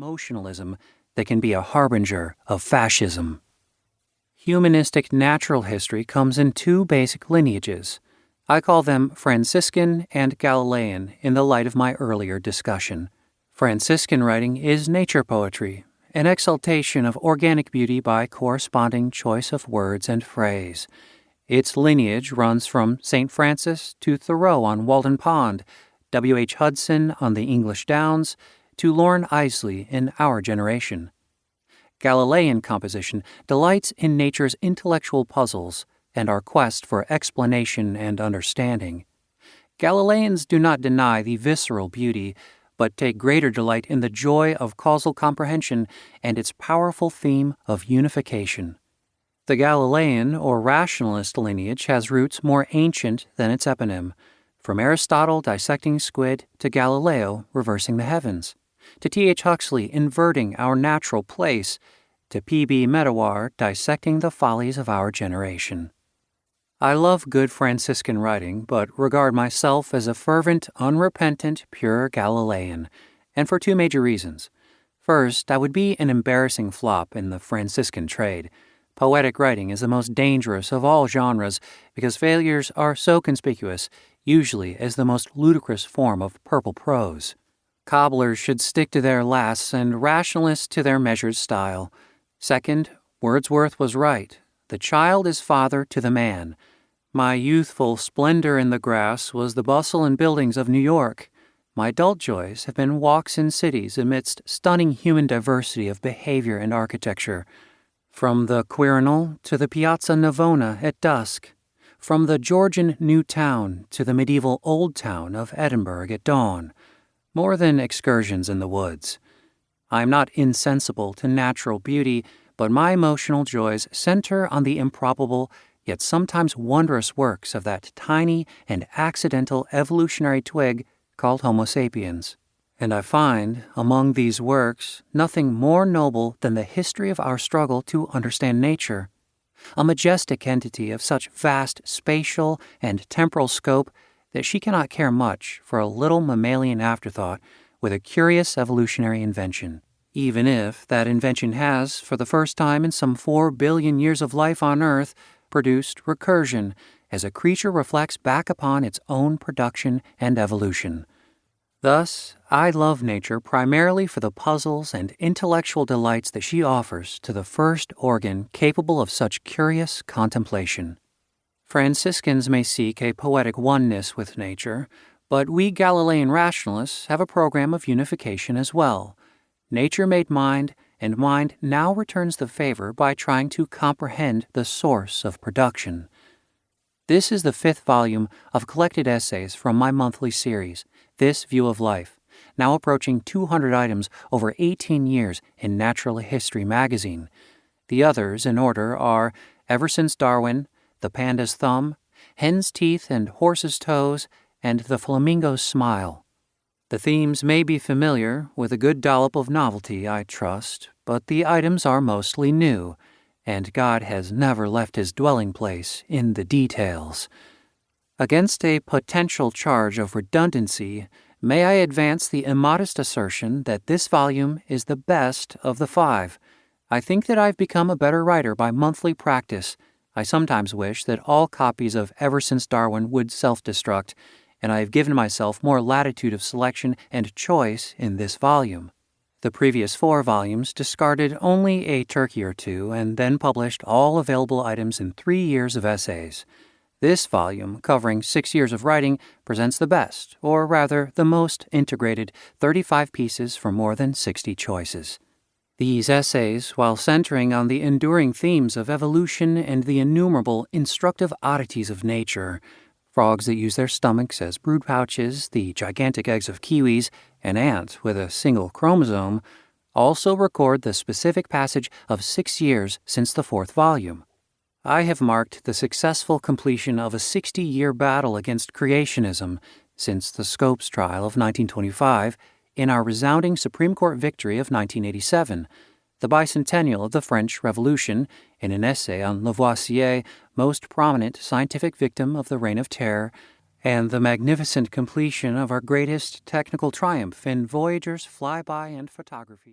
emotionalism that can be a harbinger of fascism. Humanistic natural history comes in two basic lineages. I call them Franciscan and Galilean in the light of my earlier discussion. Franciscan writing is nature poetry, an exaltation of organic beauty by corresponding choice of words and phrase. Its lineage runs from St. Francis to Thoreau on Walden Pond, W. H. Hudson on the English Downs, to Lorne Isley in our generation. Galilean composition delights in nature's intellectual puzzles and our quest for explanation and understanding. Galileans do not deny the visceral beauty, but take greater delight in the joy of causal comprehension and its powerful theme of unification. The Galilean or rationalist lineage has roots more ancient than its eponym, from Aristotle dissecting squid to Galileo reversing the heavens, to T.H. Huxley inverting our natural place, to P.B. Medawar dissecting the follies of our generation. I love good Franciscan writing, but regard myself as a fervent, unrepentant, pure Galilean, and for two major reasons. First, I would be an embarrassing flop in the Franciscan trade. Poetic writing is the most dangerous of all genres because failures are so conspicuous, usually as the most ludicrous form of purple prose. Cobblers should stick to their lasts and rationalists to their measured style. Second, Wordsworth was right. The child is father to the man. My youthful splendor in the grass was the bustle and buildings of New York. My adult joys have been walks in cities amidst stunning human diversity of behavior and architecture. From the Quirinal to the Piazza Navona at dusk, from the Georgian New Town to the medieval Old Town of Edinburgh at dawn, more than excursions in the woods. I am not insensible to natural beauty, but my emotional joys center on the improbable, yet sometimes wondrous works of that tiny and accidental evolutionary twig called Homo sapiens. And I find, among these works, nothing more noble than the history of our struggle to understand nature, a majestic entity of such vast spatial and temporal scope that she cannot care much for a little mammalian afterthought with a curious evolutionary invention, even if that invention has, for the first time in some 4 billion years of life on Earth, produced recursion as a creature reflects back upon its own production and evolution. Thus, I love nature primarily for the puzzles and intellectual delights that she offers to the first organ capable of such curious contemplation. Franciscans may seek a poetic oneness with nature, but we Galilean rationalists have a program of unification as well. Nature made mind, and mind now returns the favor by trying to comprehend the source of production. This is the 5th volume of collected essays from my monthly series, This View of Life, now approaching 200 items over 18 years in Natural History magazine. The others in order are Ever Since Darwin, The Panda's Thumb, Hen's Teeth and Horse's Toes, and The Flamingo's Smile. The themes may be familiar, with a good dollop of novelty, I trust, but the items are mostly new, and God has never left his dwelling place in the details. Against a potential charge of redundancy, may I advance the immodest assertion that this volume is the best of the 5. I think that I've become a better writer by monthly practice. I sometimes wish that all copies of Ever Since Darwin would self-destruct, and I have given myself more latitude of selection and choice in this volume. The previous 4 volumes discarded only a turkey or two and then published all available items in 3 years of essays. This volume, covering 6 years of writing, presents the best, or rather the most integrated, 35 pieces from more than 60 choices. These essays, while centering on the enduring themes of evolution and the innumerable instructive oddities of nature, frogs that use their stomachs as brood pouches, the gigantic eggs of kiwis, an ant with a single chromosome, also record the specific passage of 6 years since the 4th volume. I have marked the successful completion of a 60-year battle against creationism since the Scopes trial of 1925 in our resounding Supreme Court victory of 1987, the bicentennial of the French Revolution, in an essay on Lavoisier, most prominent scientific victim of the Reign of Terror, and the magnificent completion of our greatest technical triumph in Voyager's flyby and photography.